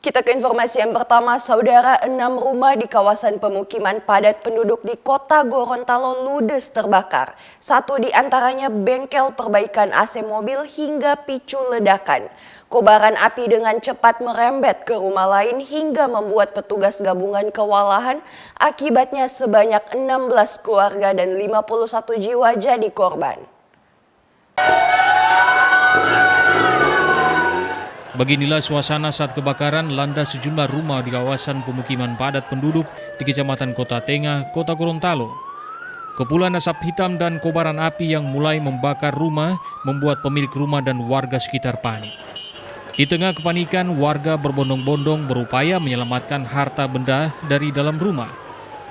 Kita ke informasi yang pertama, saudara, 6 rumah di kawasan pemukiman padat penduduk di kota Gorontalo ludes terbakar. Satu di antaranya bengkel perbaikan AC mobil hingga picu ledakan. Kobaran api dengan cepat merembet ke rumah lain hingga membuat petugas gabungan kewalahan. Akibatnya sebanyak 16 keluarga dan 51 jiwa jadi korban. Beginilah suasana saat kebakaran melanda sejumlah rumah di kawasan pemukiman padat penduduk di Kecamatan Kota Tengah, Kota Gorontalo. Kepulan asap hitam dan kobaran api yang mulai membakar rumah membuat pemilik rumah dan warga sekitar panik. Di tengah kepanikan, warga berbondong-bondong berupaya menyelamatkan harta benda dari dalam rumah.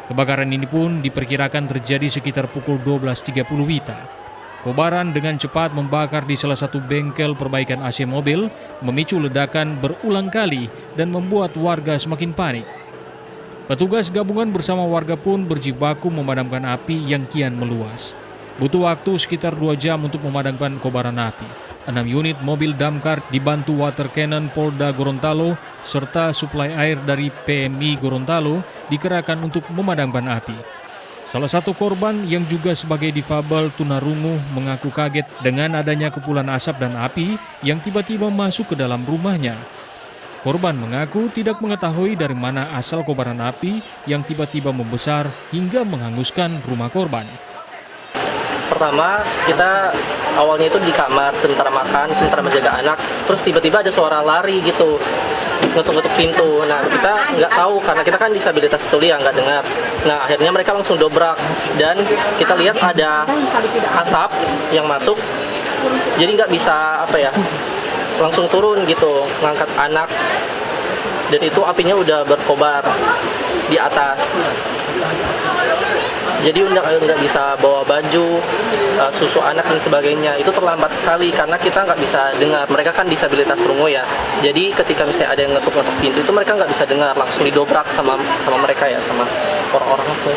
Kebakaran ini pun diperkirakan terjadi sekitar pukul 12.30 WITA. Kobaran dengan cepat membakar di salah satu bengkel perbaikan AC mobil, memicu ledakan berulang kali dan membuat warga semakin panik. Petugas gabungan bersama warga pun berjibaku memadamkan api yang kian meluas. Butuh waktu sekitar 2 jam untuk memadamkan kobaran api. 6 unit mobil damkar dibantu water cannon Polda Gorontalo serta suplai air dari PMI Gorontalo dikerahkan untuk memadamkan api. Salah satu korban yang juga sebagai difabel tunarungu mengaku kaget dengan adanya kepulan asap dan api yang tiba-tiba masuk ke dalam rumahnya. Korban mengaku tidak mengetahui dari mana asal kobaran api yang tiba-tiba membesar hingga menghanguskan rumah korban. Pertama, kita awalnya itu di kamar, sementara makan, sementara menjaga anak, terus tiba-tiba ada suara lari gitu, ngetuk-ngetuk pintu. Nah, kita nggak tahu karena kita kan disabilitas tuli ya, nggak dengar. Nah, akhirnya mereka langsung dobrak dan kita lihat ada asap yang masuk, jadi nggak bisa langsung turun gitu, ngangkat anak. Dan itu apinya udah berkobar di atas. Jadi nggak bisa bawa baju, susu anak dan sebagainya. Itu terlambat sekali karena kita nggak bisa dengar. Mereka kan disabilitas rungu ya. Jadi ketika misalnya ada yang ngetuk-ngetuk pintu itu mereka nggak bisa dengar, langsung didobrak sama mereka ya, sama orang-orang langsung.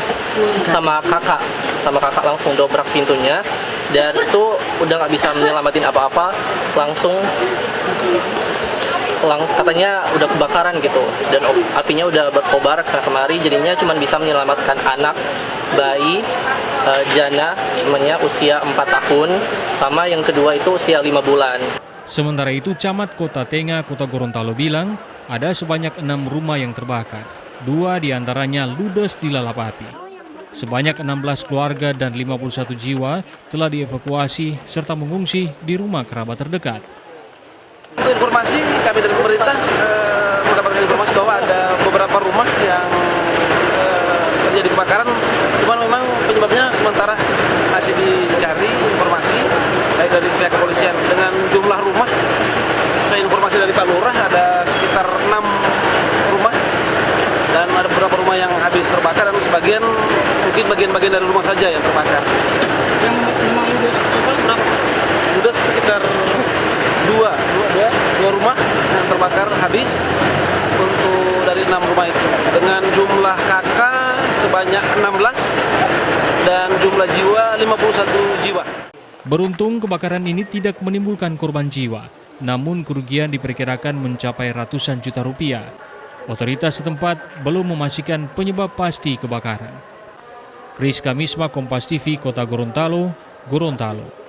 Sama kakak langsung dobrak pintunya. Dan itu udah nggak bisa menyelamatin apa-apa, langsung katanya udah kebakaran gitu, dan apinya udah berkobar kesana kemari, jadinya cuma bisa menyelamatkan anak, bayi, jana, namanya usia 4 tahun, sama yang kedua itu usia 5 bulan. Sementara itu, Camat Kota Tengah, Kota Gorontalo bilang ada sebanyak 6 rumah yang terbakar. 2 diantaranya ludes dilalap api. Sebanyak 16 keluarga dan 51 jiwa telah dievakuasi serta mengungsi di rumah kerabat terdekat. Untuk informasi kami dari pemerintah mendapatkan informasi bahwa ada beberapa rumah yang terjadi kebakaran, cuman memang penyebabnya sementara masih dicari informasi baik dari pihak kepolisian. Dengan jumlah rumah, sesuai informasi dari Pak Lurah, ada sekitar 6 rumah dan ada beberapa rumah yang habis terbakar dan sebagian mungkin bagian-bagian dari rumah saja yang terbakar. Yang rumah ludes total berapa? Ludes sekitar dua rumah yang terbakar habis untuk dari 6 rumah itu, dengan jumlah kakak sebanyak 16 dan jumlah jiwa 51 jiwa. Beruntung kebakaran ini tidak menimbulkan korban jiwa, namun kerugian diperkirakan mencapai ratusan juta rupiah. Otoritas setempat belum memastikan penyebab pasti kebakaran. Kris Kamisma, Kompas TV, Kota Gorontalo, Gorontalo.